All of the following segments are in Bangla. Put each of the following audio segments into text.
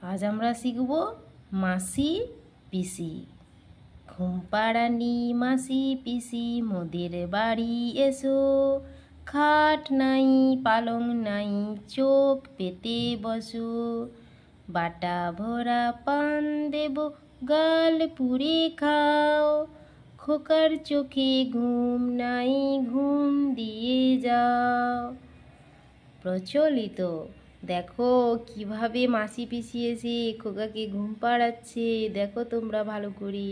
আজ আমরা শিখব মাসি পিসি। ঘুমপাড়ানি মাসি পিসি মোদের বাড়ি এসো, খাট নাই পালং নাই চোখ পেতে বসো, বাটা ভরা পান দেব গাল পুড়ে খাও, খোকার চোখে ঘুম নাই ঘুম দিয়ে যাও। প্রচলিত। দেখো কিভাবে মাসি পিসি এসে খোকাকে ঘুম পাড়াচ্ছে, দেখো তোমরা ভালো করে।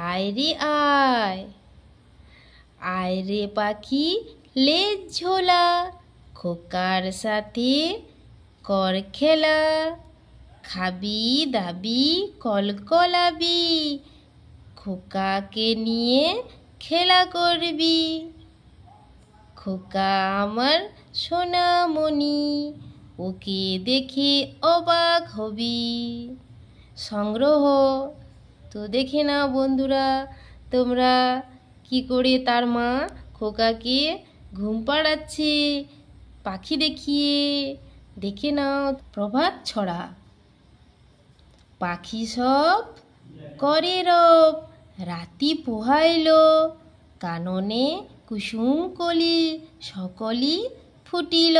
আয় রে আয়, আয় রে পাখি লেজ ঝোলা, খোকার সাথে কর খেলা, খাবি দাবি কলকলাবি, খোকাকে নিয়ে খেলা করবি। খোকা আমার সোনামণি, ওকে দেখে অবাক হবি। সংগ্রহ। তো দেখে নাও বন্ধুরা, তোমরা কি করে তার মা খোকাকে ঘুম পাড়াচ্ছে পাখি দেখিয়ে। দেখে নাও প্রভাত ছড়া। পাখি সব করে রব, রাতি পোহাইল, কাননে কুসুম কলি সকলি ফুটিল,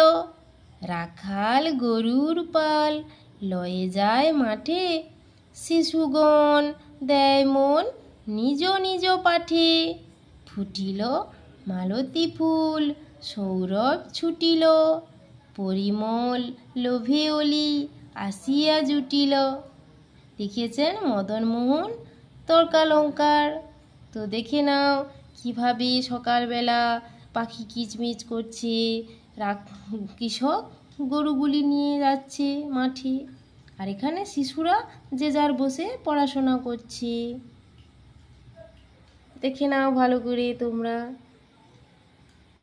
রাখাল গরুর পাল লয়ে যায় মাঠে, শিশুগণ দেয় মন নিজ নিজ পাঠে, ফুটিল মালতী ফুল সৌরভ ছুটিল, পরিমল লোভে অলি আসিয়া জুটিল। লিখেছেন মদনমোহন তর্কালঙ্কার। তো দেখে নাও কিভাবে সকালবেলা পাখি কিচমিচ করছে, কৃষক গরুগুলি নিয়ে যাচ্ছে মাঠে, আর এখানে শিশুরা যে যার বসে পড়াশোনা করছে। দেখে নাও ভালো করে তোমরা।